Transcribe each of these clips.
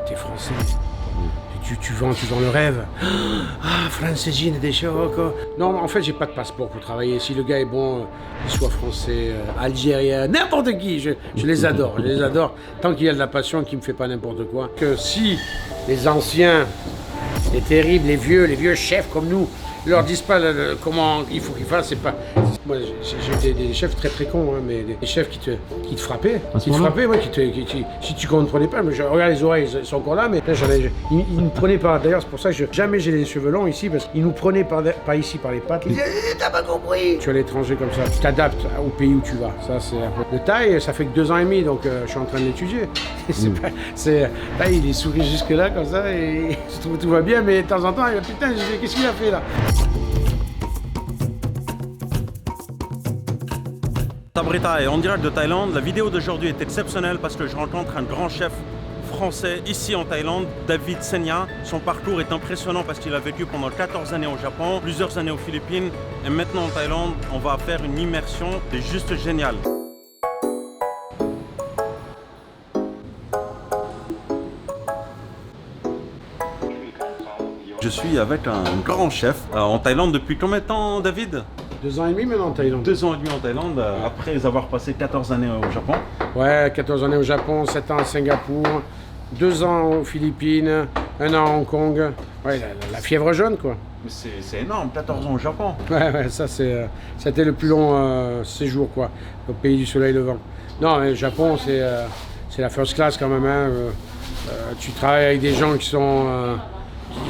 T'es français. Tu vends le rêve. Ah, francesine des chocs. Non, en fait, j'ai pas de passeport pour travailler. Si le gars est bon, qu'il soit français, algérien, n'importe qui, je les adore. Je les adore. Tant qu'il y a de la passion, qu'il me fait pas n'importe quoi. Que si les anciens, les terribles, les vieux chefs comme nous, leur disent pas comment il faut qu'ils fassent, c'est pas. Moi, j'ai des chefs très cons, hein, mais des chefs qui te frappaient. Moi, si tu comprenais pas, mais regarde les oreilles, ils sont encore là, mais là, ils me prenaient par. D'ailleurs, c'est pour ça que jamais j'ai les cheveux longs ici, parce qu'ils nous prenaient par ici, par les pattes. Ils disaient, t'as pas compris. Tu es à l'étranger comme ça, tu t'adaptes au pays où tu vas. Ça, c'est un peu. Le thaï, ça fait que 2 ans et demi, donc je suis en train de l'étudier. Là, il est souri jusque-là, comme ça, et je trouve tout va bien, mais de temps en temps, putain, je dis, qu'est-ce qu'il a fait là? Sabrita est en direct de Thaïlande. La vidéo d'aujourd'hui est exceptionnelle parce que je rencontre un grand chef français ici en Thaïlande, David Senya. Son parcours est impressionnant parce qu'il a vécu pendant 14 années au Japon, plusieurs années aux Philippines et maintenant en Thaïlande. On va faire une immersion, c'est juste génial. Je suis avec un grand chef en Thaïlande depuis combien de temps, David? 2 ans et demi maintenant en Thaïlande. 2 ans et demi en Thaïlande, après avoir passé 14 années au Japon. Ouais, 14 années au Japon, 7 ans à Singapour, 2 ans aux Philippines, 1 an à Hong Kong. Ouais, la fièvre jaune, quoi. Mais c'est énorme, 14 ans au Japon. Ouais, ça c'était le plus long séjour, quoi, au pays du soleil levant. Non, mais le Japon, c'est la first class quand même. Hein. Tu travailles avec des gens qui sont...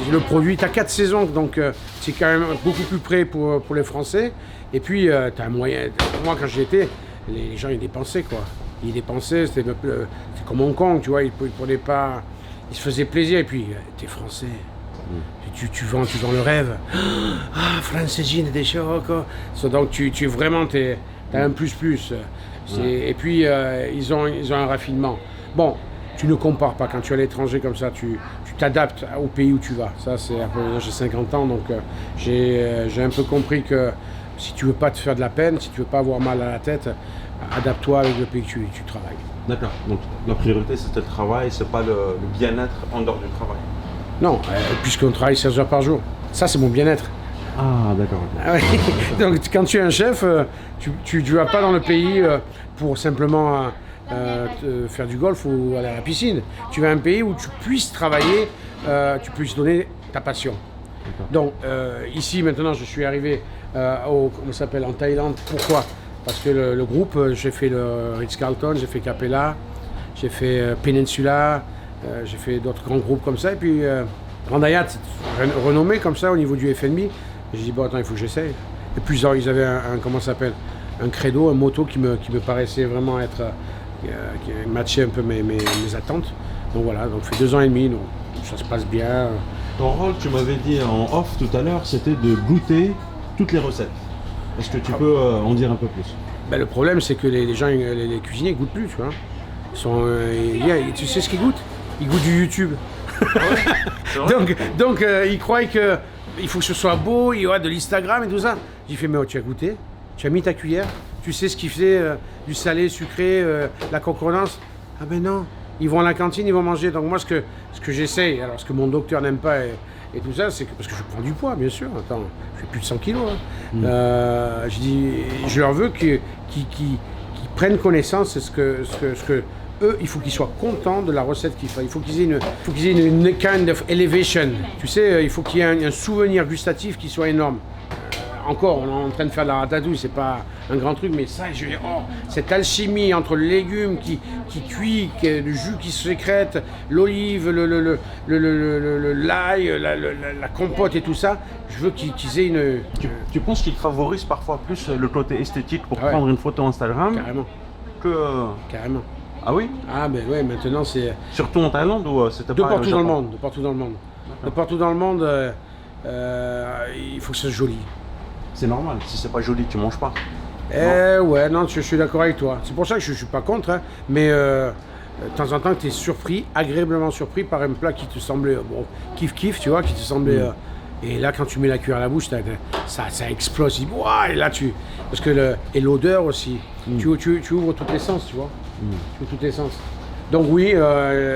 le produit, tu as 4 saisons, donc c'est quand même beaucoup plus près pour les Français. Et puis, tu as un moyen. Moi, quand j'y étais, les gens, ils dépensaient, quoi. Ils dépensaient, c'était comme Hong Kong, tu vois, ils prenaient pas. Ils se faisaient plaisir, et puis, tu es Français. Tu vends le rêve. Ah, francesine des chocs. Donc, t'as un plus. Et puis, ils ont un raffinement. Bon, tu ne compares pas. Quand tu es à l'étranger comme ça, tu t'adaptes au pays où tu vas. Ça, c'est un peu. J'ai 50 ans, donc j'ai un peu compris que si tu veux pas te faire de la peine, si tu veux pas avoir mal à la tête, adapte-toi avec le pays que tu travailles. D'accord. Donc la priorité, c'était le travail, c'est pas le bien-être en dehors du travail. Non, puisqu'on travaille 16 heures par jour. Ça, c'est mon bien-être. Ah, d'accord. Ah, oui. Donc, quand tu es un chef, tu ne vas pas dans le pays pour simplement faire du golf ou aller à la piscine. Tu vas à un pays où tu puisses travailler, tu puisses donner ta passion. Donc, ici, maintenant, je suis arrivé en Thaïlande. Pourquoi? Parce que le groupe, j'ai fait le Ritz-Carlton, j'ai fait Capella, j'ai fait Peninsula, j'ai fait d'autres grands groupes comme ça. Et puis, Grand Hyatt, c'est renommé comme ça au niveau du F&B. J'ai dit, bon, attends, il faut que j'essaye. Et puis, ils avaient un credo, un motto qui me paraissait vraiment être, qui matchait un peu mes attentes. Donc voilà, donc ça fait 2 ans et demi, donc ça se passe bien. Ton rôle, tu m'avais dit en off tout à l'heure, c'était de goûter toutes les recettes. Est-ce que tu peux en dire un peu plus? Ben, le problème, c'est que les gens, les cuisiniers, ne goûtent plus, tu vois. Tu sais ce qu'ils goûtent? Ils goûtent du YouTube. donc ils croient qu'il faut que ce soit beau, il y aura de l'Instagram et tout ça. J'ai fait, mais tu as goûté? Tu as mis ta cuillère? Tu sais ce qu'ils faisaient, du salé, sucré, la concordance? Ah ben non, ils vont à la cantine, ils vont manger. Donc moi, ce que j'essaye, alors ce que mon docteur n'aime pas et tout ça, c'est que, parce que je prends du poids, bien sûr, attends, je fais plus de 100 kilos. Hein. Je leur veux qu'ils prennent connaissance de ce que eux, il faut qu'ils soient contents de la recette qu'ils font. Il faut qu'ils aient une kind of elevation. Tu sais, il faut qu'il y ait un souvenir gustatif qui soit énorme. Encore, on est en train de faire de la ratatouille, c'est pas un grand truc, mais ça, cette alchimie entre le légume qui cuit, le jus qui se sécrète, l'olive, l'ail, la compote et tout ça, je veux qu'ils aient une... Tu penses qu'ils favorisent parfois plus le côté esthétique pour prendre une photo Instagram? Carrément. Carrément. Ah oui? Ah ben ouais, maintenant c'est... Surtout en Thaïlande ou c'était pas partout dans le monde, de partout dans le monde. De partout dans le monde, il faut que ce soit joli. C'est normal, si c'est pas joli, tu manges pas. Ouais, non, je suis d'accord avec toi. C'est pour ça que je suis pas contre, hein, mais de temps en temps, tu es surpris, agréablement surpris par un plat qui te semblait, kiff, tu vois, qui te semblait... et là, quand tu mets la cuillère à la bouche, ça explose. Ouah, et là, parce que et l'odeur aussi. Tu ouvres toutes les sens, tu vois. Tu ouvres toutes les sens. Donc oui,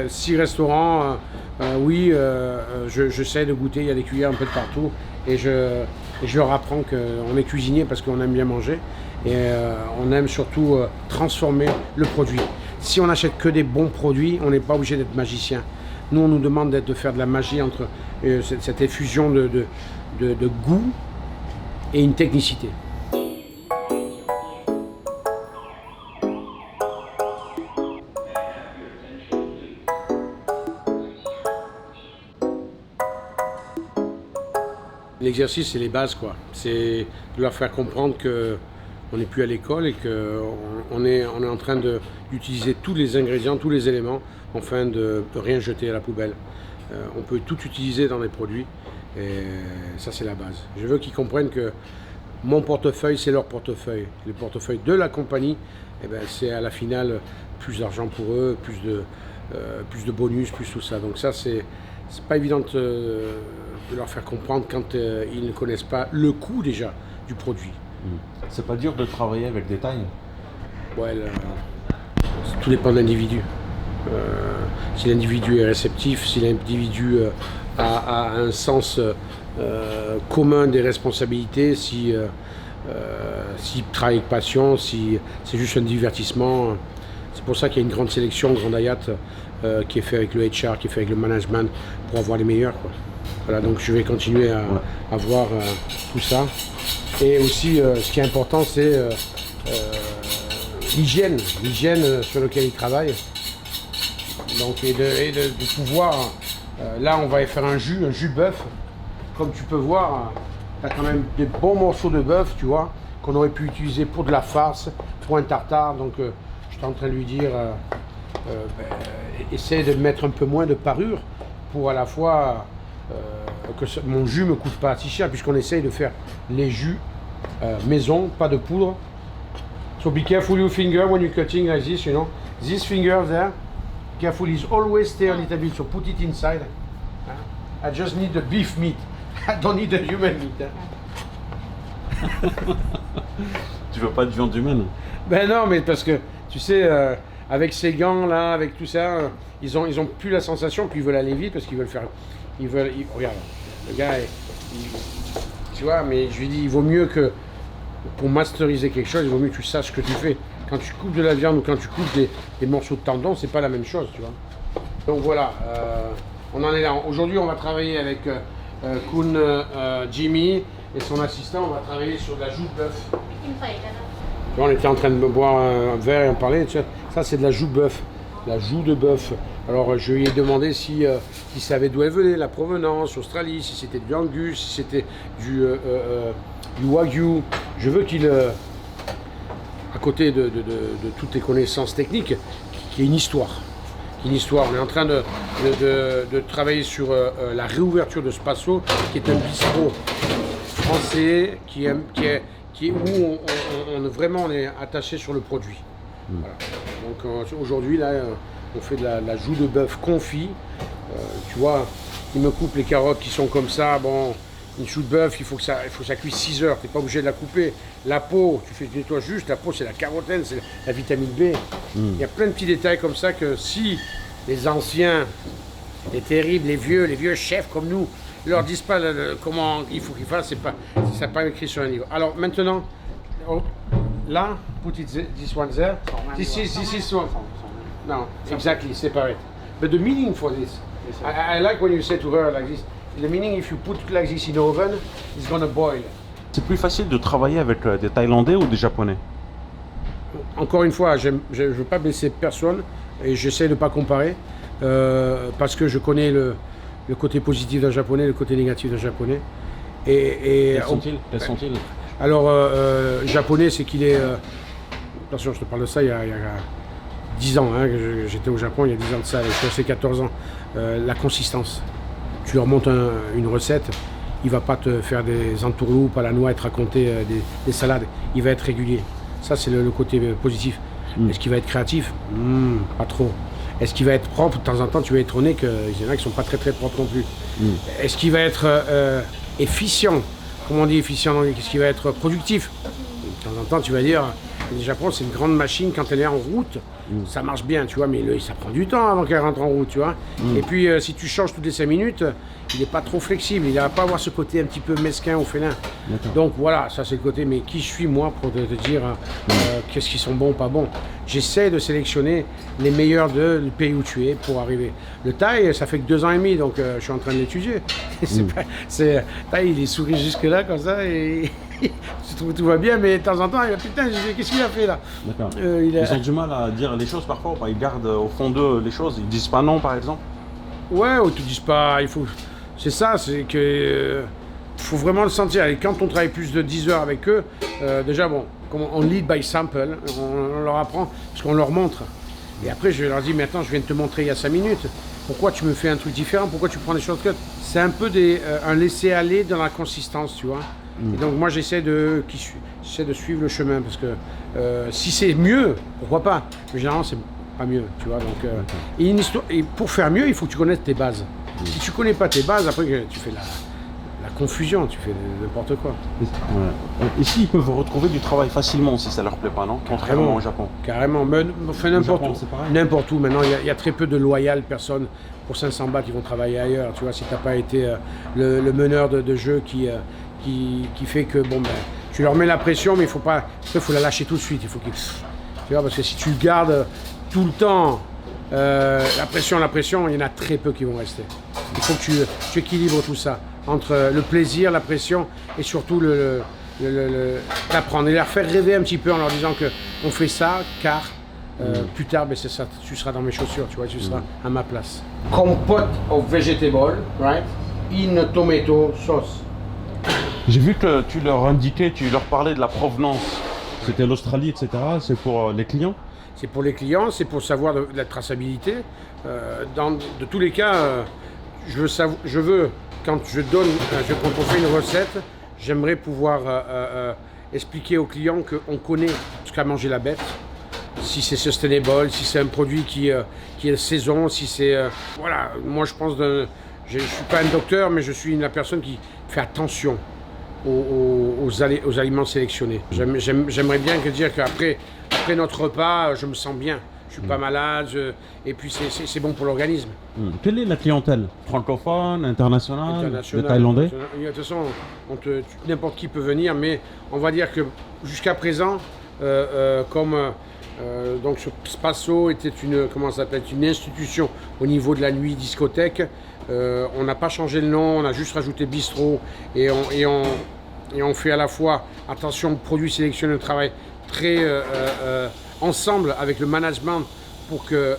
6 restaurants, oui, j'essaie de goûter, il y a des cuillères un peu de partout et je leur apprends qu'on est cuisinier parce qu'on aime bien manger et on aime surtout transformer le produit. Si on n'achète que des bons produits, on n'est pas obligé d'être magicien. Nous, on nous demande de faire de la magie entre cette effusion de goût et une technicité. L'exercice, c'est les bases, quoi. C'est de leur faire comprendre qu'on n'est plus à l'école et qu'on est en train d'utiliser tous les ingrédients, tous les éléments, afin de rien jeter à la poubelle. On peut tout utiliser dans les produits et ça, c'est la base. Je veux qu'ils comprennent que mon portefeuille, c'est leur portefeuille. Le portefeuille de la compagnie, eh ben, c'est à la finale plus d'argent pour eux, plus de bonus, plus tout ça. Donc ça, c'est pas évident de leur faire comprendre quand ils ne connaissent pas le coût déjà du produit. C'est pas dur de travailler avec des tailles? Ouais, tout dépend de l'individu. Si l'individu est réceptif, si l'individu a un sens commun des responsabilités, s'il travaille avec passion, si c'est juste un divertissement. C'est pour ça qu'il y a une grande sélection, Grand Hyatt, qui est fait avec le HR, qui est fait avec le management, pour avoir les meilleurs, quoi. Voilà, donc je vais continuer à voir tout ça. Et aussi, ce qui est important, c'est l'hygiène sur laquelle ils travaillent. Donc, et de pouvoir, là, on va faire un jus bœuf. Comme tu peux voir, tu as quand même des bons morceaux de bœuf, tu vois, qu'on aurait pu utiliser pour de la farce, pour un tartare. Donc, je suis en train de lui dire, essaie de mettre un peu moins de parure pour à la fois que mon jus ne me coûte pas si cher, puisqu'on essaye de faire les jus maison, pas de poudre. So be careful your finger when you're cutting like this, you know. This finger there, careful, is always stay a little bit, so put it inside. I just need the beef meat. I don't need the human meat. Tu veux pas de viande humaine? Ben non, mais parce que, tu sais, avec ces gants là, avec tout ça, ils ont plus la sensation qu'ils veulent aller vite parce qu'ils veulent faire... regarde, le gars, tu vois, mais je lui dis, il vaut mieux que, pour masteriser quelque chose, il vaut mieux que tu saches ce que tu fais. Quand tu coupes de la viande ou quand tu coupes des morceaux de tendon, c'est pas la même chose, tu vois. Donc voilà, on en est là. Aujourd'hui, on va travailler avec Jimmy et son assistant, on va travailler sur de la joue de bœuf. Tu vois, on était en train de boire un verre et en parler, tu vois. Ça, c'est de la joue de bœuf. La joue de bœuf. Alors je lui ai demandé s'il savait d'où elle venait, la provenance, Australie, si c'était du Angus, si c'était du Wagyu. Je veux qu'il, à côté de toutes les connaissances techniques, qu'il y ait une histoire. On est en train de travailler sur la réouverture de Spasso, qui est un bistrot français où on est attaché sur le produit. Voilà. Donc aujourd'hui, là, on fait de la joue de bœuf confit. Tu vois, il me coupe les carottes qui sont comme ça. Bon, une joue de bœuf, il faut que ça cuise 6 heures. Tu n'es pas obligé de la couper. La peau, tu nettoies juste. La peau, c'est la carotène, c'est la vitamine B. Il y a plein de petits détails comme ça que si les anciens, les terribles, les vieux chefs comme nous, ne leur disent pas comment il faut qu'ils fassent, ça n'est pas écrit sur un livre. Alors maintenant, là, put it this one there. This is one. No, exactly, separate. But the meaning for this, I like when you say to her like this, the meaning if you put like this in the oven, it's gonna boil. C'est plus facile de travailler avec des Thaïlandais ou des Japonais? Encore une fois, je ne veux pas blesser personne et j'essaie de ne pas comparer parce que je connais le côté positif d'un Japonais, le côté négatif d'un Japonais. Quels sont-ils? Alors, Japonais, c'est qu'il est... attention, je te parle de ça il y a 10 ans, hein, j'étais au Japon il y a 10 ans de ça, je suis resté 14 ans. La consistance. Tu leur montes une recette, il ne va pas te faire des entourloupes à la noix et te raconter des salades. Il va être régulier. Ça, c'est le côté positif. Est-ce qu'il va être créatif? Pas trop. Est-ce qu'il va être propre? De temps en temps, tu vas être étonné qu'il y en a qui ne sont pas très très propres non plus. Est-ce qu'il va être efficient? Comment on dit efficient en anglais? Est-ce qu'il va être productif? De temps en temps, tu vas dire, Le Japon, c'est une grande machine. Quand elle est en route, ça marche bien, tu vois. Mais ça prend du temps avant qu'elle rentre en route, tu vois. Et puis, si tu changes toutes les 5 minutes, il n'est pas trop flexible. Il ne va pas avoir ce côté un petit peu mesquin ou félin. Donc voilà, ça c'est le côté. Mais qui je suis, moi, pour te dire qu'est-ce qu'ils sont bons, pas bons. J'essaie de sélectionner les meilleurs du pays où tu es pour arriver. Le Thaï, ça fait que 2 ans et demi, donc je suis en train de l'étudier. Thaï, il est souri jusque-là, comme ça, et je trouve tout va bien, mais de temps en temps, il a putain, qu'est-ce qu'il a fait là? D'accord. Ils ont du mal à dire les choses parfois, ils gardent au fond d'eux les choses, ils disent pas non par exemple? Ouais, ou tu dis pas, il faut. C'est ça, c'est que. Faut vraiment le sentir. Et quand on travaille plus de 10 heures avec eux, déjà, bon, on lead by sample, on leur apprend, parce qu'on leur montre. Et après, je leur dis, mais attends, je viens de te montrer il y a 5 minutes. Pourquoi tu me fais un truc différent? Pourquoi tu prends des shortcuts? C'est un peu un laisser-aller dans la consistance, tu vois. Et donc, moi, j'essaie de suivre le chemin, parce que si c'est mieux, pourquoi pas? Mais généralement, c'est pas mieux, tu vois. Donc, et pour faire mieux, il faut que tu connaisses tes bases. Si tu connais pas tes bases, après, tu fais la confusion, tu fais n'importe quoi. Ici, ils peuvent retrouver du travail facilement si ça leur plaît pas, non? Contrairement au Japon. Carrément, mais enfin, n'importe où. N'importe où. Maintenant, il y a très peu de loyales personnes pour 500 bahts qui vont travailler ailleurs. Tu vois, si tu n'as pas été le meneur de jeu qui fait que, bon, ben, tu leur mets la pression, mais il faut la lâcher tout de suite. Tu vois, parce que si tu gardes tout le temps la pression, il y en a très peu qui vont rester. Il faut que tu équilibres tout ça entre le plaisir, la pression et surtout l'apprendre et leur faire rêver un petit peu en leur disant qu'on fait ça car plus tard, ben, c'est ça, tu seras dans mes chaussures, tu vois, tu seras à ma place. Compote of vegetable, right, in tomato sauce. J'ai vu que tu leur indiquais, tu leur parlais de la provenance. C'était l'Australie, etc. C'est pour les clients? C'est pour les clients, c'est pour savoir de la traçabilité. De tous les cas, je veux, quand on fait une recette, j'aimerais pouvoir expliquer aux clients qu'on connaît ce qu'a mangé la bête, si c'est sustainable, si c'est un produit qui est saison, si c'est... voilà, moi je pense, je ne suis pas un docteur, mais je suis la personne qui fait attention aux aliments sélectionnés. J'aimerais bien dire qu'après notre repas, je me sens bien. Je suis pas malade, et puis c'est bon pour l'organisme. Quelle est la clientèle? Francophone, internationale, les Thaïlandais? De toute façon, n'importe qui peut venir, mais on va dire que jusqu'à présent, donc ce Spasso était une institution au niveau de la nuit discothèque. On n'a pas changé le nom, on a juste rajouté bistrot et on fait à la fois attention aux produits sélectionnés, le travail très ensemble avec le management pour que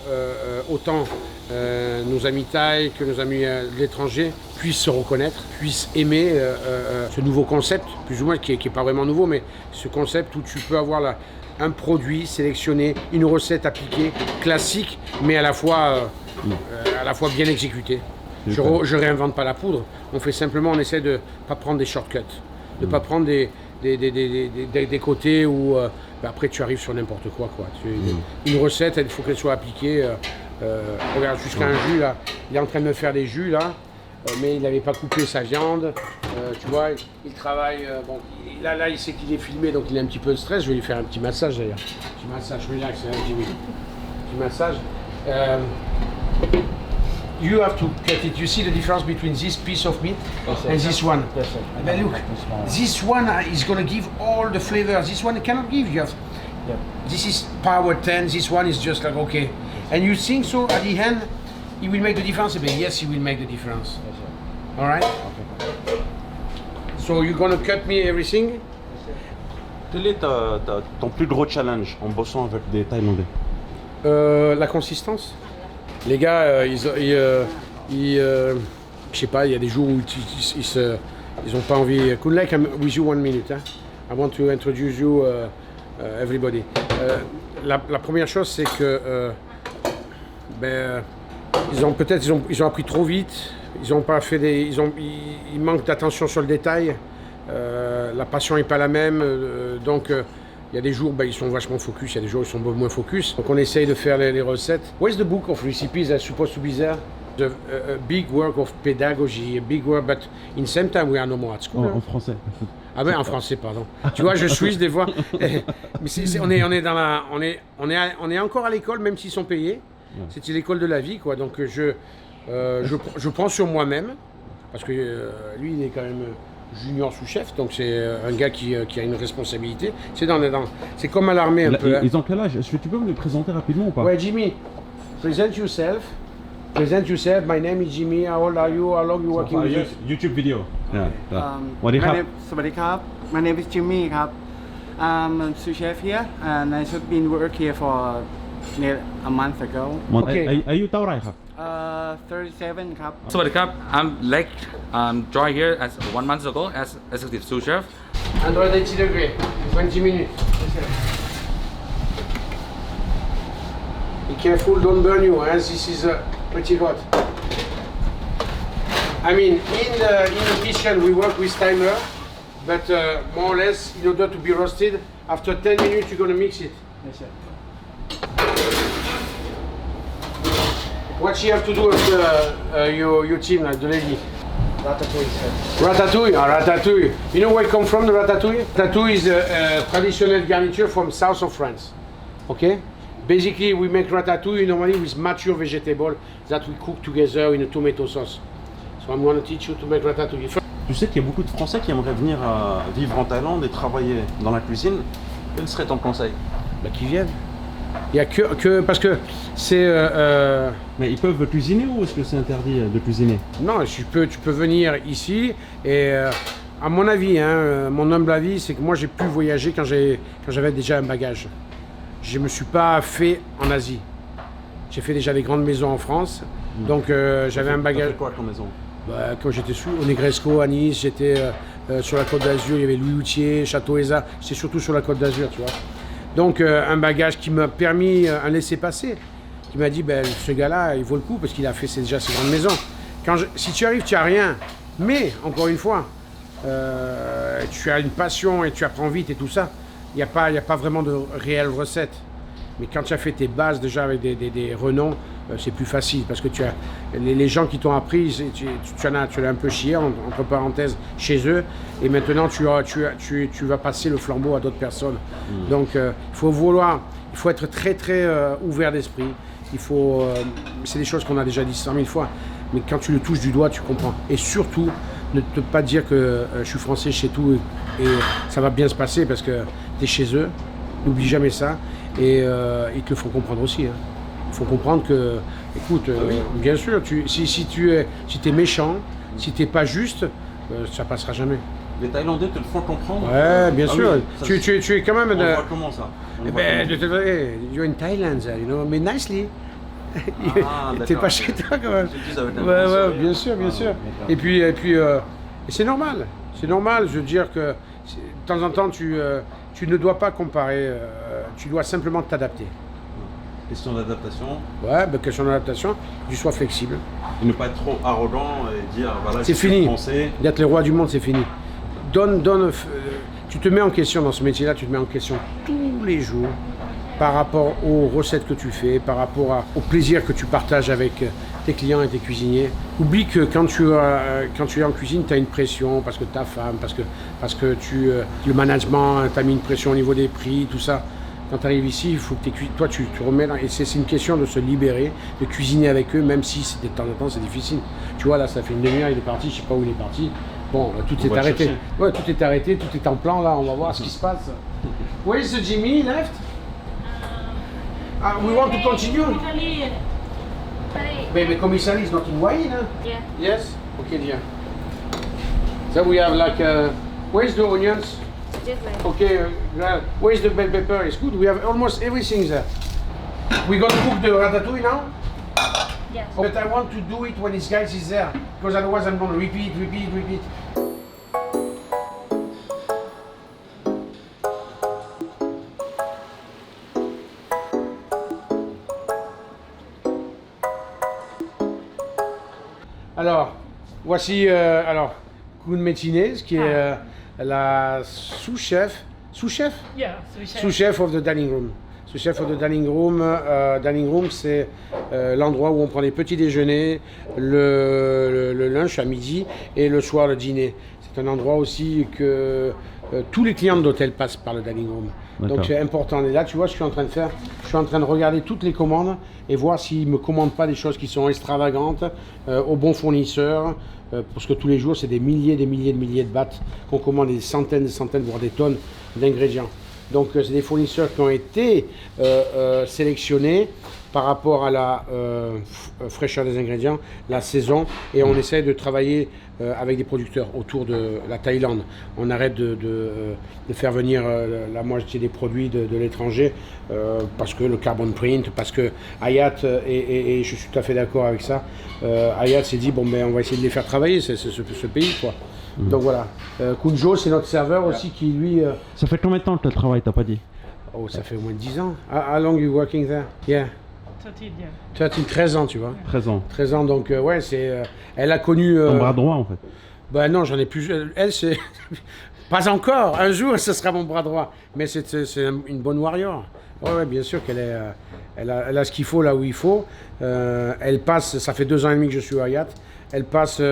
autant nos amis thaïs que nos amis de l'étranger puissent se reconnaître, puissent aimer ce nouveau concept, plus ou moins qui est pas vraiment nouveau, mais ce concept où tu peux avoir un produit sélectionné, une recette appliquée, classique, mais à la fois bien exécutée. Je réinvente pas la poudre, on essaie de pas prendre des shortcuts, de pas prendre des côtés où après tu arrives sur n'importe quoi. Une recette, il faut qu'elle soit appliquée. Regarde, jusqu'à un jus là, il est en train de me faire des jus là, mais il n'avait pas coupé sa viande. Tu vois, il travaille. Là, il sait qu'il est filmé, donc il a un petit peu de stress. Je vais lui faire un petit massage d'ailleurs. Un petit massage, relax, un petit massage. You have to cut it. You see the difference between this piece of meat and this one? Yes, sir. But look, this one is going to give all the flavor. This one cannot give. This is power 10. This one is just like okay. And you think so at the end, it will make the difference? But yes, he will make the difference. Yes, sir. All right. Okay. So you're going to cut me everything? Quel est ton plus gros challenge en bossant avec des Thaïlandais? La consistance. Les gars, je sais pas, il y a des jours où ils ont pas envie. Kunlek, I'm with you 1 minute. Hein? I want to introduce you, everybody. La première chose, c'est que ils ont appris trop vite. Ils ont pas fait ils manquent d'attention sur le détail. La passion n'est pas la même, donc. Il y a des jours, ils sont vachement focus, il y a des jours, ils sont moins focus. Donc on essaye de faire les recettes. Where's the book of recipes that's supposed to be there? A big work of pedagogy, a big work, but in same time we are no more at school. En français. Ah ben en français, pardon. Tu vois, je suis des fois. Mais on est dans la, on est encore à l'école, même s'ils sont payés. C'est l'école de la vie, quoi. Donc je prends sur moi-même, parce que lui, il est quand même junior sous-chef, donc c'est un gars qui a une responsabilité. C'est comme à l'armée un peu. Ils ont quel âge? Est-ce que tu peux me les présenter rapidement ou pas? Ouais, Jimmy, present yourself. Present yourself. My name is Jimmy. How old are you? How long you working with us? YouTube video. Yeah. My name, สวัสดีครับ My name is Jimmy ครับ I'm a sous chef here and I should been work here for near a month ago. Okay. อายุเท่าไหร่ครับ 37 ครับ สวัสดีครับ I'm Lek. Joined here as 1 month ago as executive sous chef. 180 degrés, 20 minutes. Be careful, don't burn you, hein? This is pretty hot. I mean, in the kitchen we work with timer, but more or less, in order to be roasted, after 10 minutes you're going to mix it. Yes, sir. What you have to do with your team, like the lady? Ratatouille, sir. Ratatouille, ratatouille. You know where it comes from, the ratatouille? Ratatouille is a traditional garniture from south of France. Okay? Basically, we make ratatouille normally with mature vegetable that we cook together in a tomato sauce. So I'm going to teach you to make ratatouille. Tu sais qu'il y a beaucoup de Français qui aimeraient venir vivre en Thaïlande et travailler dans la cuisine. Quel serait ton conseil? Bah, qu'ils viennent. Il y a que parce que c'est. Mais ils peuvent cuisiner ou est-ce que c'est interdit de cuisiner? Non, tu peux venir ici et à mon avis, hein, mon humble avis, c'est que moi j'ai pu voyager quand j'avais déjà un bagage. Je me suis pas fait en Asie. J'ai fait déjà des grandes maisons en France, donc j'avais un bagage. T'as fait quoi comme maison? Bah, quand j'étais au Negresco, à Nice, j'étais sur la Côte d'Azur, il y avait Louis Houtier, Château Eza, j'étais surtout sur la Côte d'Azur, tu vois. Donc un bagage qui m'a permis un laissez-passer, qui m'a dit, ben, ce gars-là, il vaut le coup parce qu'il a fait déjà ses grandes maisons. Si tu arrives, tu n'as rien, mais encore une fois, tu as une passion et tu apprends vite et tout ça, il n'y a pas vraiment de réelle recette. Mais quand tu as fait tes bases déjà avec des renoms, c'est plus facile parce que tu as les gens qui t'ont appris, tu l'as un peu chié entre parenthèses chez eux, et maintenant tu vas passer le flambeau à d'autres personnes. Donc il faut être très très ouvert d'esprit. C'est des choses qu'on a déjà dit 100 000 fois, mais quand tu le touches du doigt, tu comprends. Et surtout, ne te pas dire que je suis français chez tout et ça va bien se passer parce que tu es chez eux. N'oublie jamais ça. Et ils te le font comprendre aussi. Hein. Il faut comprendre que, écoute, bien sûr, si tu es méchant, si tu n'es pas juste, ça passera jamais. Les Thaïlandais te le font comprendre? Ouais, bien sûr. Oui, tu es quand même... On voit comment ça? You're in Thailand, you know, mais nicely. Ah, T'es pas chez toi quand même. Ouais, bien sûr, bien sûr. Et puis c'est normal. C'est normal, je veux dire que de temps en temps, tu ne dois pas comparer, tu dois simplement t'adapter. Question d'adaptation. Ouais, question d'adaptation, tu sois flexible. Et ne pas être trop arrogant et dire, voilà, c'est fini. Français. D'être le roi du monde, c'est fini. Tu te mets en question dans ce métier-là, tu te mets en question tous les jours par rapport aux recettes que tu fais, par rapport au plaisir que tu partages avec tes clients et tes cuisiniers. Oublie que quand tu es en cuisine, tu as une pression parce que ta femme, parce que le management t'a mis une pression au niveau des prix, tout ça. Quand tu arrives ici, il faut que toi tu te remets là, et c'est une question de se libérer, de cuisiner avec eux, même si de temps en temps c'est difficile. Tu vois, là ça fait une demi-heure, il est parti, je sais pas où il est parti. Bon, tout est arrêté. Ouais, tout est arrêté, tout est en plan là, on va voir ce qui se passe. Where is Jimmy left? We want to continue. Mais commissary is not in Wayne, huh? Yeah. Yes? Okay, dear. So we have like, where's the onions? Just like Okay, where's the bell pepper? It's good, we have almost everything there. We're gonna cook the ratatouille now? yes. But I want to do it when this guy is there, because otherwise I'm gonna repeat. Alors, voici Kun Metinez, qui est la sous-chef. Sous-chef? Yeah, so we share. Sous-chef of the dining room. Sous-chef of the dining room. Dining room, c'est l'endroit où on prend les petits déjeuners, le lunch à midi et le soir le dîner. C'est un endroit aussi que tous les clients d'hôtel passent par le dining room. D'accord. Donc c'est important. Et là, tu vois ce que je suis en train de faire. Je suis en train de regarder toutes les commandes et voir s'ils ne me commandent pas des choses qui sont extravagantes aux bons fournisseurs. Parce que tous les jours, c'est des milliers de battes qu'on commande, des centaines, voire des tonnes d'ingrédients. Donc c'est des fournisseurs qui ont été sélectionnés par rapport à la fraîcheur des ingrédients, la saison, et on essaie de travailler avec des producteurs autour de la Thaïlande. On arrête de faire venir la moitié des produits de l'étranger parce que le carbon print, parce que Hayat, et je suis tout à fait d'accord avec ça, Hayat s'est dit, bon ben on va essayer de les faire travailler, ce pays quoi. Donc voilà. Kunjo, c'est notre serveur aussi qui lui... Ça fait combien de temps que tu travailles, t'as pas dit? Oh, ça fait au moins 10 ans. How long you working there? Yeah. 13 ans, tu vois. 13 ans. 13 ans, donc ouais, c'est... elle a connu... Ton bras droit, en fait. Ben non, j'en ai plus... Elle, c'est... Pas encore. Un jour, ce sera mon bras droit. Mais c'est une bonne warrior. Ouais, bien sûr qu'elle est... elle a ce qu'il faut là où il faut. Elle passe... Ça fait 2 ans et demi que je suis à Hayat. Elle passe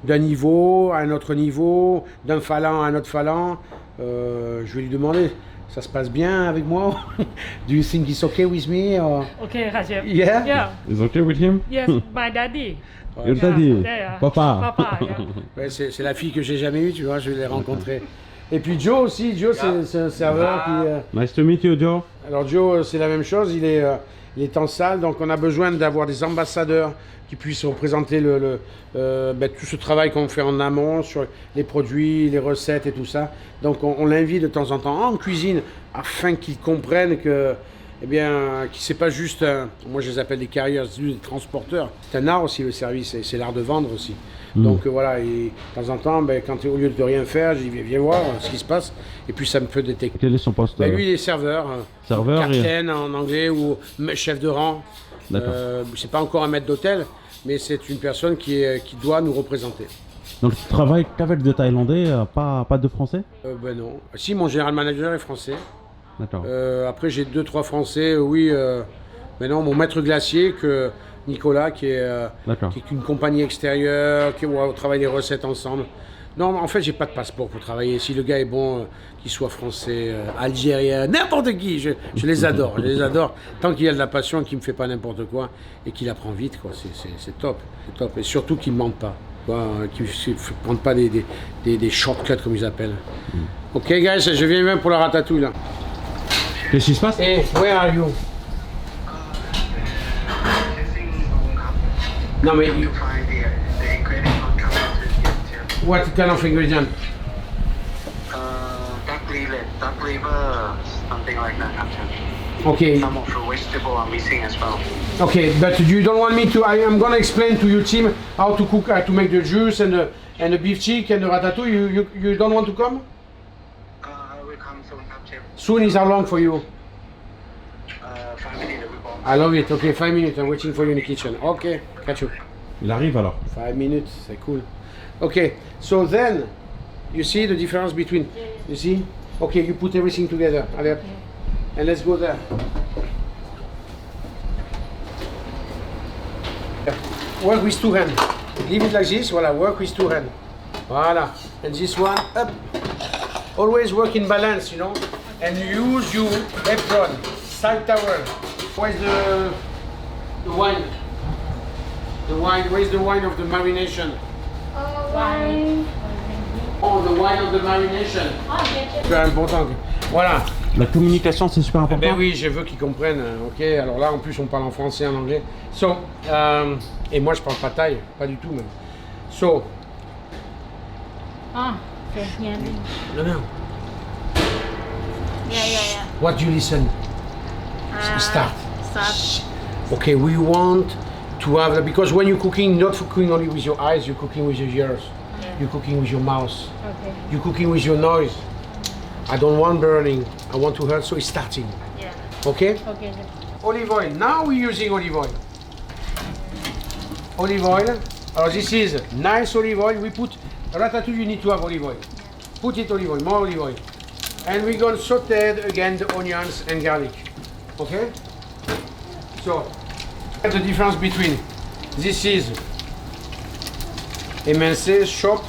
d'un niveau à un autre niveau, d'un phalan à un autre phalan. Je vais lui demander... Ça se passe bien avec moi? Do you think it's okay with me? Or... Okay, Rajab. Yeah? Yeah. Is okay with him? Yes, my daddy. Your daddy? Yeah. Papa? Papa, yeah. Ouais, c'est la fille que j'ai jamais eue, tu vois, je vais les rencontrer. Et puis Joe aussi, Joe c'est un serveur qui... Nice to meet you, Joe. Alors Joe, c'est la même chose, il est en salle, donc on a besoin d'avoir des ambassadeurs qui puissent représenter tout ce travail qu'on fait en amont sur les produits, les recettes et tout ça. Donc on l'invite de temps en temps en cuisine afin qu'ils comprennent que, eh bien, c'est pas juste, moi je les appelle des carriers, des transporteurs. C'est un art aussi le service, et c'est l'art de vendre aussi. Donc voilà, et de temps en temps, quand au lieu de rien faire, je dis viens voir ce qui se passe, et puis ça me peut détecter. Quel est son poste? Lui, il est serveur, Serveur, capitaine en anglais ou chef de rang. D'accord. C'est pas encore un maître d'hôtel, mais c'est une personne qui doit nous représenter. Donc tu travailles qu'avec des Thaïlandais, pas de Français? Ben non. Si, mon général manager est français. D'accord. Après, j'ai 2-3 Français, oui. Mais non, mon maître glacier, Nicolas, qui est une compagnie extérieure, on travaille les recettes ensemble. Non, en fait, j'ai pas de passeport pour travailler. Si le gars est bon, qu'il soit français, algérien, n'importe qui, je les adore. Je les adore. Tant qu'il y a de la passion, qu'il me fait pas n'importe quoi et qu'il apprend vite, quoi. C'est top. C'est top. Et surtout qu'il ne mente pas. Qu'il ne prenne pas des shortcuts, comme ils appellent. Ok, guys, je viens même pour la ratatouille, là. Qu'est-ce qui se passe? Hey, where are you? Non, mais... What kind of ingredient? Duck liver, something like that. Okay. Some of the vegetable are missing as well. Okay, but you don't want me to... I'm gonna explain to your team how to cook, to make the juice and the beef cheek and the ratatouille. You don't want to come? I will come soon, Chef. Soon is how long for you? 5 minutes. I love it. Okay, 5 minutes. I'm waiting for you in the kitchen. Okay, catch you. Il arrive alors. 5 minutes, c'est cool. Okay, so then, you see the difference between, you see? Okay, you put everything together. Allez, and let's go there. Work with 2 hands. Leave it like this, voilà, work with 2 hands. Voilà, and this one, up. Always work in balance, you know? And use your apron, side towel. Where's the wine? The wine, where's the wine of the marination? Wine. Oh, the wine of the marination. C'est important. Voilà. La communication, c'est super important. Ben oui, je veux qu'ils comprennent. Ok, alors là, en plus, on parle en français, en anglais. So, et moi, je parle pas thaï, pas du tout même. So. Ah, okay, yeah. No. Yeah. What do you listen? Start. Start. Okay, we want to have, because when you're cooking, not cooking only with your eyes, you're cooking with your ears. Yeah. You're cooking with your mouth. Okay. You're cooking with your noise. I don't want burning. I want to hurt, so it's starting. Yeah. Okay? Okay. Olive oil. Now we're using olive oil. Olive oil. This is nice olive oil. We put ratatouille. You need to have olive oil. Put it olive oil. More olive oil. And we're going to saute again the onions and garlic. Okay? So, the difference between this is émincé, chop,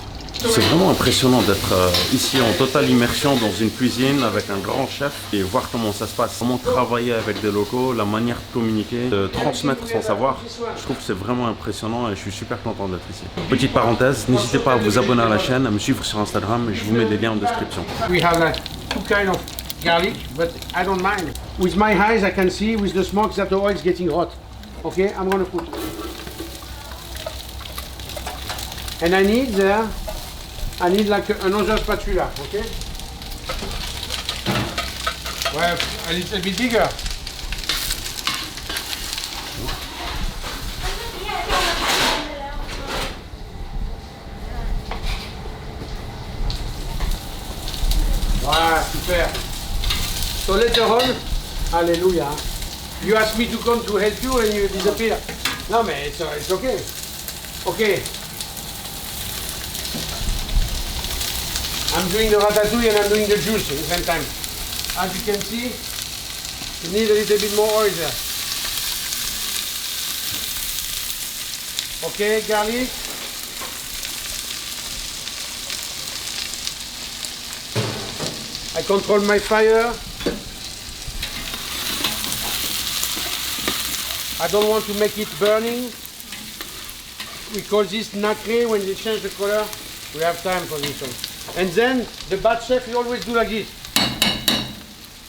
C'est vraiment impressionnant d'être ici en totale immersion dans une cuisine avec un grand chef et voir comment ça se passe. Comment travailler avec des locaux, la manière de communiquer, de transmettre son savoir. Je trouve que c'est vraiment impressionnant et je suis super content d'être ici. Petite parenthèse, n'hésitez pas à vous abonner à la chaîne, à me suivre sur Instagram et je vous mets les liens en description. We have like two kind of garlic, but I don't mind. With my eyes, I can see with the smoke that the oil is getting hot. Okay, I'm gonna put. And I need like another spatula, okay? Well, a little bit bigger. Voilà, super. So later on, hallelujah. You asked me to come to help you and you disappear. No, man, it's okay. Okay. I'm doing the ratatouille and I'm doing the juice at the same time. As you can see, you need a little bit more oil there. Okay, garlic. I control my fire. I don't want to make it burning. We call this nacré when they change the color. We have time for this one. And then the bad chef, you always do like this.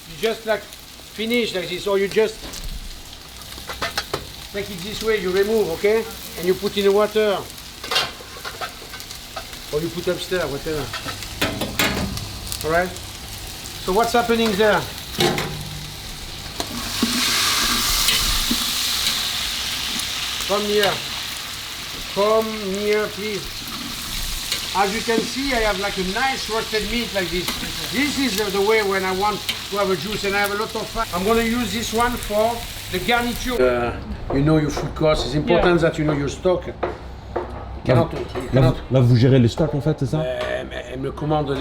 You just like finish like this, or you just take it this way, you remove, okay? And you put in the water. Or you put upstairs, whatever. Alright? So what's happening there? Come here. Come here, please. As you can see, I have like a nice roasted meat like this. This is the way when I want to have a juice and I have a lot of fat. I'm going to use this one for the garniture. You know your food cost. It's important that you know your stock. Là, vous gérez les stocks en fait, c'est ça? Elle me commande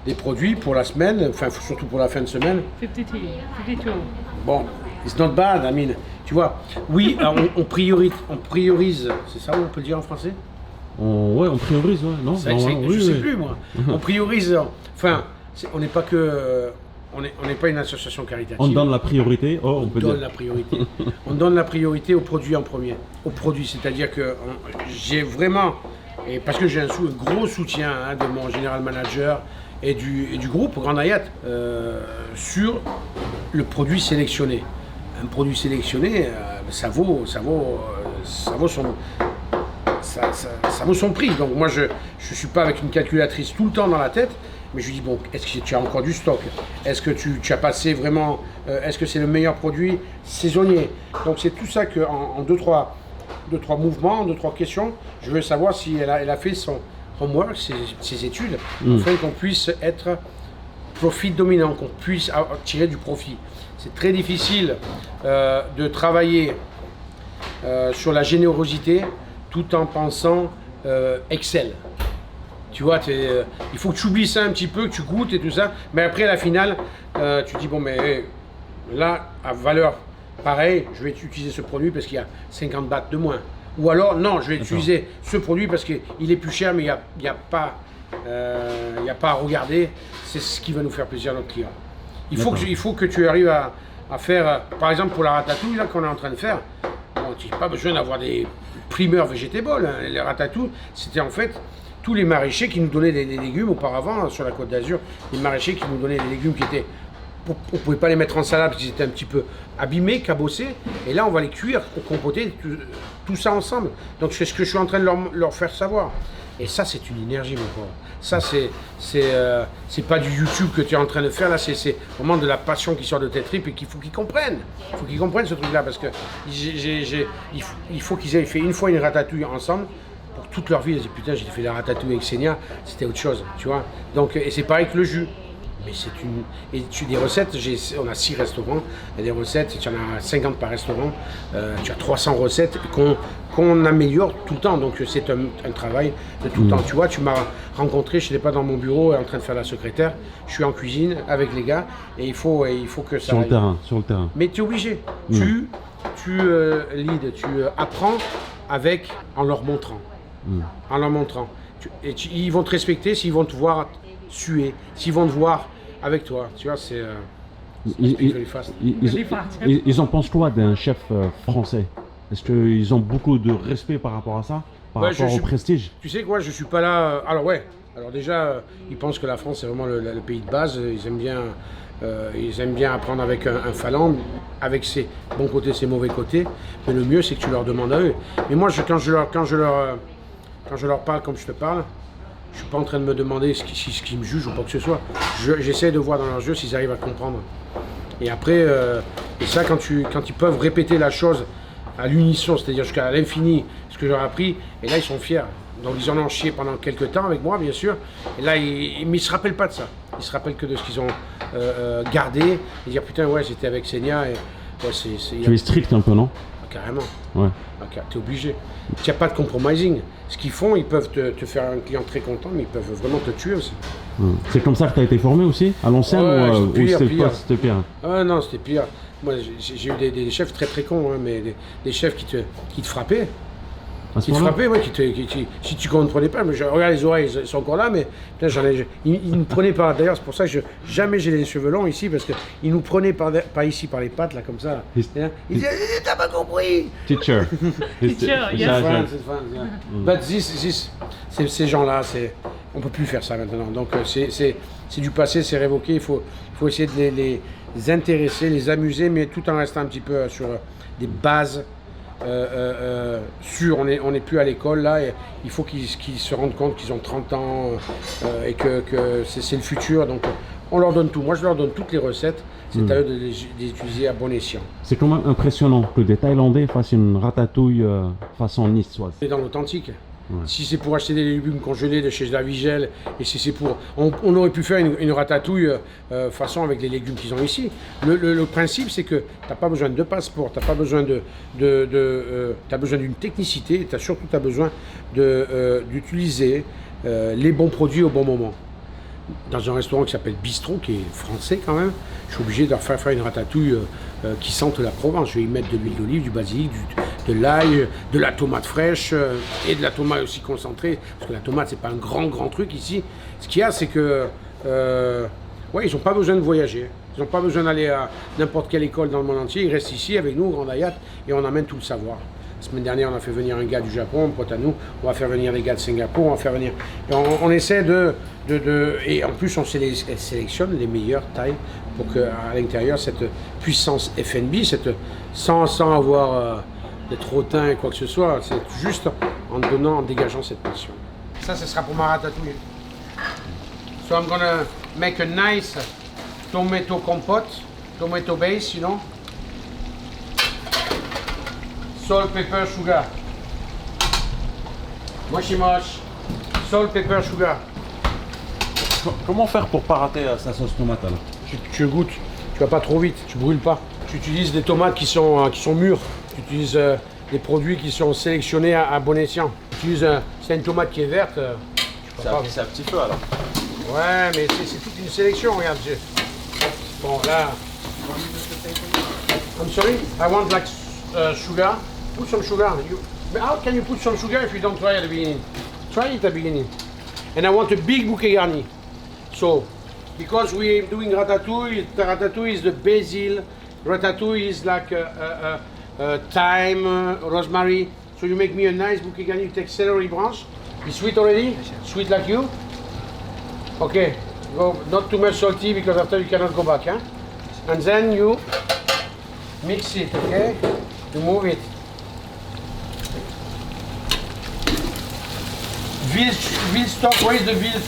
les produits pour la semaine, enfin surtout pour la fin de semaine. 52. 52. Bon, it's not bad, I mean, tu vois. Oui, on priorise, c'est ça on peut le dire en français? Ouais, on priorise, ouais, non? C'est vrai que je sais plus moi. On priorise, enfin, on n'est pas que, on n'est pas une association caritative. On donne la priorité, on peut dire. La priorité. On donne la priorité aux produits en premier. Aux produits, c'est-à-dire que j'ai vraiment, et parce que j'ai un gros soutien de mon général manager et du groupe Grand Hyatt sur le produit sélectionné. Un produit sélectionné, ça vaut son prix. Donc moi je suis pas avec une calculatrice tout le temps dans la tête, mais je lui dis bon, est-ce que tu as encore du stock? Est-ce que tu as passé vraiment, est-ce que c'est le meilleur produit saisonnier? Donc c'est tout ça que en deux, trois mouvements, deux, trois questions, je veux savoir si elle a fait son homework, ses études, afin qu'on puisse être profit dominant, qu'on puisse tirer du profit. C'est très difficile de travailler sur la générosité tout en pensant Excel. Tu vois, il faut que tu oublies ça un petit peu, que tu goûtes et tout ça, mais après la finale, tu dis bon mais là, à valeur pareille, je vais utiliser ce produit parce qu'il y a 50 bahts de moins. Ou alors non, je vais utiliser ce produit parce qu'il est plus cher, mais il n'y a pas à regarder, c'est ce qui va nous faire plaisir à notre client. Il faut que tu arrives à faire, par exemple pour la ratatouille là qu'on est en train de faire, bon, tu n'as pas besoin d'avoir des primeurs végétables, hein. Les ratatouilles, c'était en fait tous les maraîchers qui nous donnaient des légumes auparavant sur la Côte d'Azur, les maraîchers qui nous donnaient des légumes qui étaient, on ne pouvait pas les mettre en salade parce qu'ils étaient un petit peu abîmés, cabossés, et là on va les cuire, compoter, tout ça ensemble. Donc c'est ce que je suis en train de leur faire savoir. Et ça c'est une énergie mon pauvre. Ça c'est pas du YouTube que tu es en train de faire, là c'est vraiment de la passion qui sort de tes tripes et qu'il faut qu'ils comprennent. Il faut qu'ils comprennent ce truc là parce que il faut qu'ils aient fait une fois une ratatouille ensemble. Pour toute leur vie, ils disent putain j'ai fait la ratatouille avec Senia, c'était autre chose, tu vois. Donc, et c'est pareil que le jus. Mais c'est des recettes, on a 6 restaurants, et des recettes, tu en as 50 par restaurant, tu as 300 recettes qu'on améliore tout le temps, donc c'est un travail de tout le temps. Tu vois, tu m'as rencontré, je n'étais pas dans mon bureau en train de faire la secrétaire, je suis en cuisine avec les gars, et il faut que ça aille. Sur le terrain. Mais tu es obligé, tu lead, tu apprends en leur montrant. En leur montrant. Ils vont te respecter s'ils vont te voir suer, s'ils vont te voir avec toi. Tu vois, c'est... Ils en pensent quoi d'un chef français? Est-ce qu'ils ont beaucoup de respect par rapport à ça? Par rapport au prestige? Tu sais quoi, je suis pas là... alors ouais, alors déjà, ils pensent que la France c'est vraiment le pays de base. Ils aiment bien apprendre avec un Finlande, avec ses bons côtés, ses mauvais côtés. Mais le mieux, c'est que tu leur demandes à eux. Mais moi, quand je leur parle comme je te parle, je suis pas en train de me demander ce qu'ils me jugent ou pas que ce soit. J'essaie de voir dans leurs yeux s'ils arrivent à comprendre. Et après, et ça, quand ils peuvent répéter la chose à l'unisson, c'est-à-dire jusqu'à l'infini, ce que j'aurais appris, et là, ils sont fiers. Donc, ils en ont chié pendant quelques temps avec moi, bien sûr. Et là, mais ils ne se rappellent pas de ça. Ils se rappellent que de ce qu'ils ont gardé. Et dire, putain, ouais, j'étais avec Senia. Et, ouais, tu es strict un peu, non? Carrément. Ouais. Okay, tu es obligé. Il n'y a pas de compromising. Ce qu'ils font, ils peuvent te faire un client très content, mais ils peuvent vraiment te tuer aussi. C'est comme ça que tu as été formé aussi, à l'ancienne, ou c'était pire? Non, c'était pire. Moi, j'ai eu des chefs très très cons, hein, mais des chefs qui te frappaient. Qui te frappaient, ouais, si tu ne comprenais pas. Mais regarde, les oreilles, ils sont encore là, mais putain, ils me prenaient par... D'ailleurs, c'est pour ça que jamais j'ai les cheveux longs ici, parce qu'ils nous prenaient par ici, par les pattes, là, comme ça. Ils disaient, t'as pas compris. Teacher. Teacher, yes. C'est fun, yeah. But ces gens-là, on ne peut plus faire ça maintenant. Donc, c'est du passé, c'est révoqué. Il faut essayer de les intéresser, les amuser, mais tout en restant un petit peu sur des bases sûres. On n'est plus à l'école, là. Et il faut qu'ils se rendent compte qu'ils ont 30 ans et que c'est le futur. Donc, on leur donne tout. Moi, je leur donne toutes les recettes. C'est à eux de les utiliser à bon escient. C'est quand même impressionnant que des Thaïlandais fassent une ratatouille façon niçoise. C'est dans l'authentique. Ouais. Si c'est pour acheter des légumes congelés de chez Lavigel, et si c'est pour... On aurait pu faire une ratatouille façon avec les légumes qu'ils ont ici. Le principe, c'est que tu n'as pas besoin de passeport, tu n'as pas besoin t'as besoin d'une technicité, tu as surtout besoin d'utiliser les bons produits au bon moment. Dans un restaurant qui s'appelle Bistrot, qui est français quand même, je suis obligé de leur faire une ratatouille qui sente la Provence. Je vais y mettre de l'huile d'olive, du basilic, de l'ail, de la tomate fraîche et de la tomate aussi concentrée. Parce que la tomate, c'est pas un grand truc ici. Ce qu'il y a, c'est que ouais, ils n'ont pas besoin de voyager. Ils n'ont pas besoin d'aller à n'importe quelle école dans le monde entier. Ils restent ici avec nous, au Grand Hayat, et on amène tout le savoir. La semaine dernière, on a fait venir un gars du Japon, un pote à nous. On va faire venir des gars de Singapour, on va faire venir... Et on essaie et en plus, on sélectionne les meilleurs Thaïs pour qu'à l'intérieur, cette puissance FNB, sans avoir d'être hautain et quoi que ce soit, c'est juste en dégageant cette passion. Ça, ce sera pour ma ratatouille. So I'm gonna make a nice tomato compote, tomato base, you know. Salt, pepper, sugar. Moshi mosh. Salt, pepper, sugar. Comment faire pour pas rater sa sauce tomate alors? Tu goûtes, tu vas pas trop vite, tu brûles pas. Tu utilises des tomates qui sont mûres. Tu utilises des produits qui sont sélectionnés à bon escient. Si c'est une tomate qui est verte, c'est un petit peu alors. Ouais, mais c'est toute une sélection, regarde. Bon, là. I'm sorry, I want like sugar. Put some sugar. How can you put some sugar if you don't try at the beginning? Try it at the beginning. And I want a big bouquet garni. So, because we're doing ratatouille, the ratatouille is the basil. Ratatouille is like thyme, rosemary. So you make me a nice bouquet garni. You take celery branch. It's sweet already? Sweet like you? Okay. Go, not too much salty because after you cannot go back. Huh? And then you mix it, okay? You move it. Veal stock, where is the veal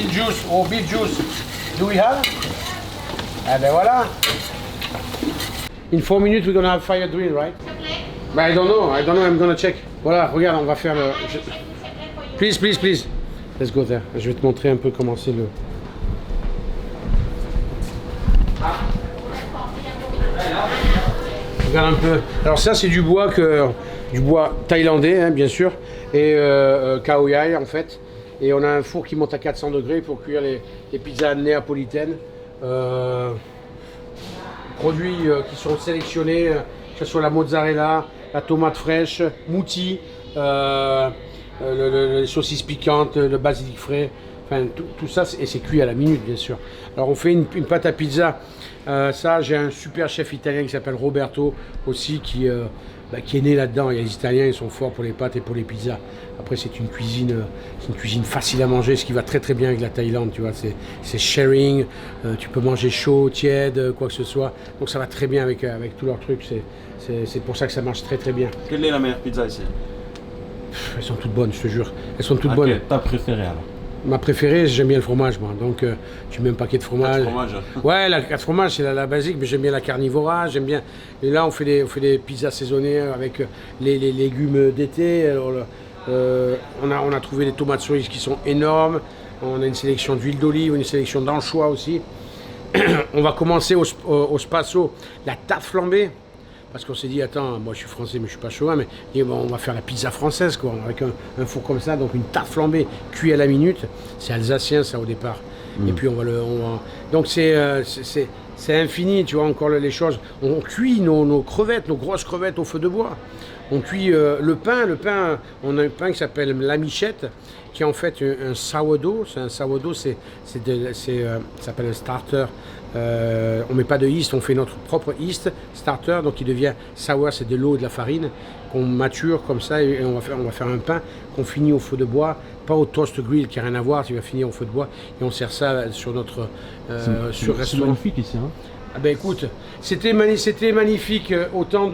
juice or beef juice? Do we have? Ah ben voilà. In 4 minutes we're gonna have fire drill, right? But I don't know, I'm gonna check. Voilà, regarde, on va faire le... Please. Let's go there. Je vais te montrer un peu comment c'est le... Regarde un peu. Alors ça c'est du bois thaïlandais, hein, bien sûr, et khao yai en fait. Et on a un four qui monte à 400 degrés pour cuire les pizzas néapolitaines. Produits qui sont sélectionnés, que ce soit la mozzarella, la tomate fraîche, mouti, les saucisses piquantes, le basilic frais, enfin tout ça, et c'est cuit à la minute, bien sûr. Alors on fait une pâte à pizza. Ça, j'ai un super chef italien qui s'appelle Roberto aussi, qui est né là-dedans. Les Italiens, ils sont forts pour les pâtes et pour les pizzas. Après, c'est une cuisine facile à manger, ce qui va très très bien avec la Thaïlande, tu vois. C'est sharing, tu peux manger chaud, tiède, quoi que ce soit. Donc ça va très bien avec tous leurs trucs. C'est pour ça que ça marche très très bien. Quelle est la meilleure pizza ici? Elles sont toutes bonnes, je te jure. Elles sont toutes bonnes. Ta préférée alors? Ma préférée, j'aime bien le fromage, moi. Donc, tu mets un paquet de fromage. 4 fromages. Ouais, la 4 fromages, c'est la basique, mais j'aime bien la carnivora, j'aime bien. Et là, on fait des pizzas saisonnées avec les légumes d'été. Alors, on a trouvé des tomates cerises qui sont énormes. On a une sélection d'huile d'olive, une sélection d'anchois aussi. On va commencer au spasso, la tarte flambée. Parce qu'on s'est dit, attends, moi je suis français, mais je suis pas chauvin, mais bon, on va faire la pizza française, quoi, avec un four comme ça, donc une tarte flambée, cuite à la minute. C'est alsacien, ça, au départ. Et puis donc c'est infini, tu vois, encore les choses. On cuit nos crevettes, nos grosses crevettes au feu de bois. On cuit le pain, on a un pain qui s'appelle la michette, qui est en fait un sourdough. C'est un sourdough, ça s'appelle un starter. On met pas de yeast, on fait notre propre yeast starter, donc il devient sour, c'est de l'eau et de la farine qu'on mature comme ça, et on va faire un pain qu'on finit au feu de bois, pas au toast grill qui n'a rien à voir, tu vas finir au feu de bois, et on sert ça sur notre C'est restaurant. magnifique ici, hein. Ah ben écoute, c'était magnifique au temps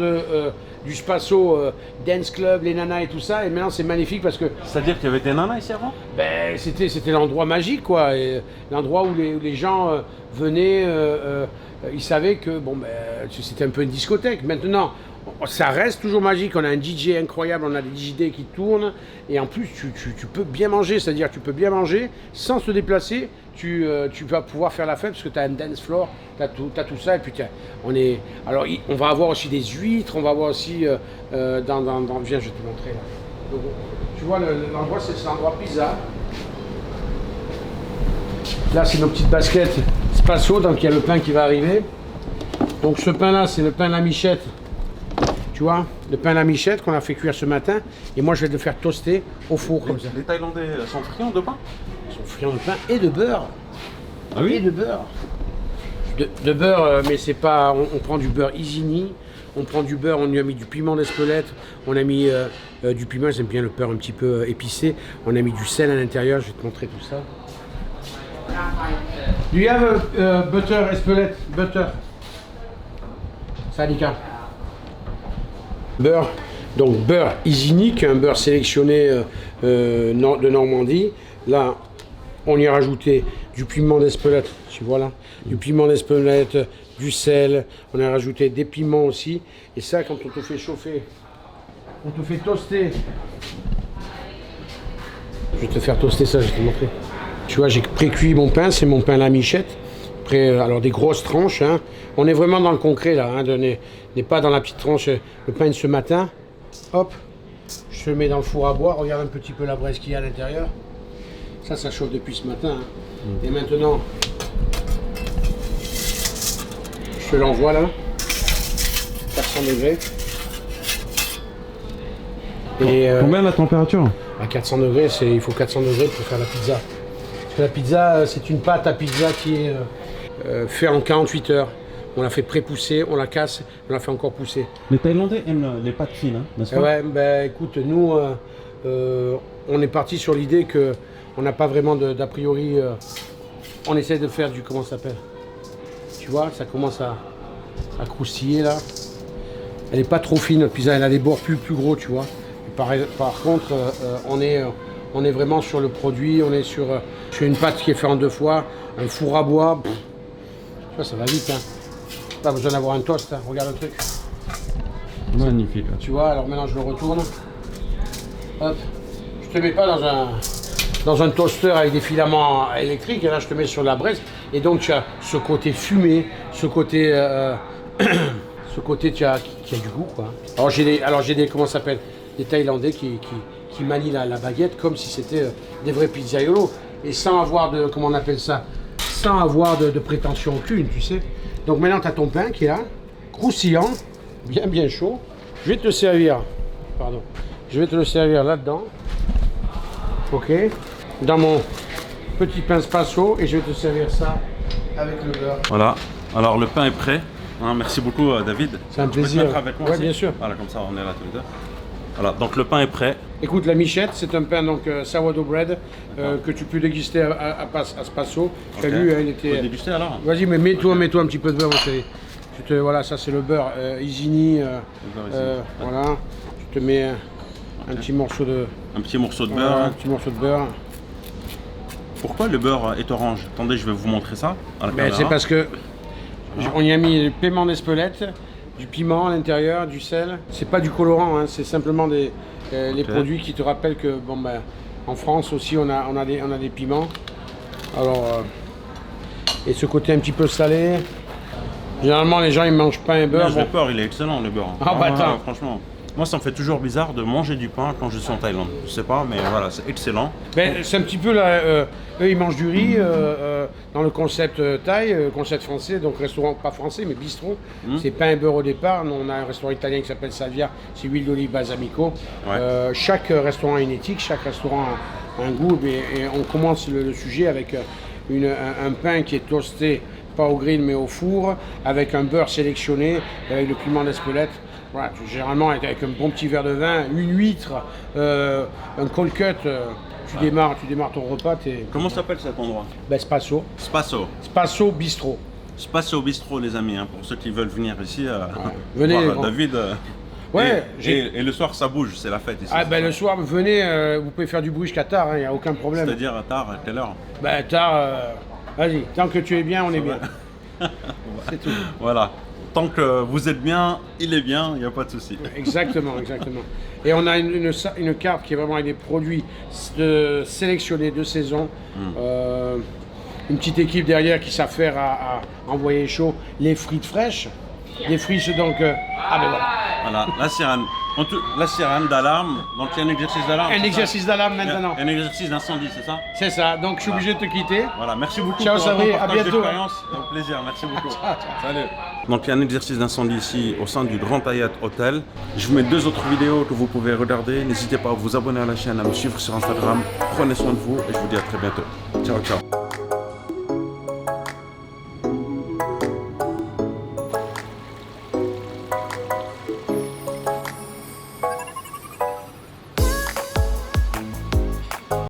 du Spasso Dance Club, les nanas et tout ça, et maintenant c'est magnifique parce que C'est-à-dire qu'il y avait des nanas ici avant? ben, c'était l'endroit magique, quoi, et l'endroit où les gens venaient, ils savaient que bon, ben, c'était un peu une discothèque. Maintenant, ça reste toujours magique, on a un DJ incroyable, on a des DJ qui tournent, et en plus tu peux bien manger, c'est-à-dire tu peux bien manger sans se déplacer, tu vas pouvoir faire la fête parce que tu as un dance floor, tu as tout ça, et puis alors on va avoir aussi des huîtres, on va avoir aussi, viens je vais te montrer là. Donc, tu vois l'endroit, c'est l'endroit pizza. Là c'est nos petites baskets Spasso, donc il y a le pain qui va arriver. Donc ce pain là c'est le pain à la michette. Tu vois, le pain à la michette qu'on a fait cuire ce matin, et moi je vais le faire toaster au four comme ça. Les Thaïlandais sont friands de pain? Ils sont friands de pain et de beurre. Ah oui? Et de beurre. De beurre, mais c'est pas. On prend du beurre Isigny, on prend du beurre, on lui a mis du piment d'Espelette, on a mis du piment, j'aime bien le beurre un petit peu épicé, on a mis du sel à l'intérieur, je vais te montrer tout ça. Do you have butter Espelette? Butter. Salika. Beurre, donc beurre Isigny, qui est un beurre sélectionné de Normandie. Là, on y a rajouté du piment d'Espelette, tu vois là, du piment d'Espelette, du sel, on a rajouté des piments aussi. Et ça, quand on te fait chauffer, on te fait toaster. Je vais te faire toaster ça, je vais te montrer. Tu vois, j'ai pré-cuit mon pain, c'est mon pain à la michette. Alors des grosses tranches, hein. On est vraiment dans le concret là, hein, n'est pas dans la petite tranche. Le pain de ce matin, hop, je le mets dans le four à bois, regarde un petit peu la braise qu'il y a à l'intérieur. Ça chauffe depuis ce matin, hein. Et maintenant, je te l'envoie là, 400 degrés. Et, Combien la température? à 400 degrés, il faut 400 degrés pour faire la pizza. Parce que la pizza, c'est une pâte à pizza qui est faite en 48 heures. On la fait pré-pousser, on la casse, on la fait encore pousser. Les Thaïlandais aiment les pâtes fines, hein, n'est-ce pas? Ouais, ben écoute, nous, on est parti sur l'idée que on n'a pas vraiment d'a priori. On essaie de faire du, comment ça s'appelle? Tu vois, ça commence à croustiller là. Elle n'est pas trop fine, notre pizza, elle a des bords plus gros, tu vois. Par contre, on est vraiment sur le produit, on est sur une pâte qui est faite en 2 fois, un four à bois. Tu vois, ça va vite, hein. Pas besoin d'avoir un toast, hein. Regarde le truc. Magnifique. Tu vois, alors maintenant je le retourne. Hop. Je te mets pas dans un toaster avec des filaments électriques, et là je te mets sur la braise. Et donc tu as ce côté fumé, ce côté qui a du goût, quoi. Alors j'ai des comment ça s'appelle, des Thaïlandais qui manient la baguette comme si c'était des vrais pizzaiolos, et sans avoir de, comment on appelle ça, sans avoir de prétention aucune, tu sais. Donc maintenant tu as ton pain qui est là, croustillant, bien chaud. Je vais te le servir, je vais te le servir là-dedans. Ok. Dans mon petit pain spasso et je vais te servir ça avec le beurre. Voilà. Alors le pain est prêt. Hein, merci beaucoup David. C'est un Tu peux te plaisir. mettre avec moi Ouais, aussi bien sûr. Voilà, comme ça on est là tous les deux. Voilà, donc le pain est prêt. Écoute, la michette, c'est un pain donc sourdough bread que tu peux déguster à spasso. Tu as Ok. vu, il Faut était. déguster alors. Vas-y, mais mets-toi un petit peu de beurre, mon chéri. Voilà, ça c'est le beurre Isigny. beurre Isigny. Voilà. Tu te mets un petit morceau de. Un petit morceau de Voilà, beurre. un petit morceau de beurre. Pourquoi le beurre est orange? Attendez, je vais vous montrer ça à la Ben, caméra. c'est parce que on y a mis le piment d'Espelette, du piment à l'intérieur, du sel. C'est pas du colorant, hein, c'est simplement les produits qui te rappellent que bon ben en France aussi on a des piments. Alors et ce côté un petit peu salé. Généralement les gens ils mangent pain et beurre. Le Bon. beurre, il est excellent le beurre. Ah, bah, attends. Franchement. Moi, ça me fait toujours bizarre de manger du pain quand je suis en Thaïlande. Je sais pas, mais voilà, c'est excellent. Ben, c'est un petit peu là, eux ils mangent du riz dans le concept thaï, concept français, donc restaurant pas français mais bistrot. C'est pain et beurre au départ. Nous on a un restaurant italien qui s'appelle Salvia, c'est huile d'olive balsamico. Ouais. Chaque restaurant a une éthique, chaque restaurant a un goût et on commence le sujet avec un pain qui est toasté, pas au grill mais au four, avec un beurre sélectionné, avec le piment d'Espelette. Voilà, généralement avec un bon petit verre de vin, une huître, un cold cut, tu démarres ton repas, Comment s'appelle cet endroit? ben, Spasso. Spasso Bistrot. Spasso Bistrot, les amis, hein, pour ceux qui veulent venir ici. Venez, voir les grands. David. Ouais, et le soir, ça bouge, c'est la fête ici. Ah ben le soir, venez, vous pouvez faire du bruit jusqu'à tard, il n'y a aucun problème. C'est-à-dire à tard, à quelle heure? Ben tard, vas-y, tant que tu es bien, on est bien. C'est tout. Voilà. Tant que vous êtes bien, il est bien, il n'y a pas de souci. Exactement. Et on a une carte qui est vraiment avec des produits sélectionnés de saison. Une petite équipe derrière qui savent faire à envoyer chaud les frites fraîches. Les frites donc... ah ben voilà. Voilà, la sirène d'alarme, donc il y a un exercice d'alarme. Un c'est ça? exercice d'alarme maintenant. Un exercice d'incendie, c'est ça? C'est ça, donc je suis obligé de te quitter. Voilà, merci beaucoup Ciao, pour Sabri, ton à partage bientôt. d'expérience. Au plaisir, merci beaucoup. Salut. Donc il y a un exercice d'incendie ici au sein du Grand Hyatt Hotel. Je vous mets 2 autres vidéos que vous pouvez regarder. N'hésitez pas à vous abonner à la chaîne, à me suivre sur Instagram. Prenez soin de vous et je vous dis à très bientôt. Ciao, ciao.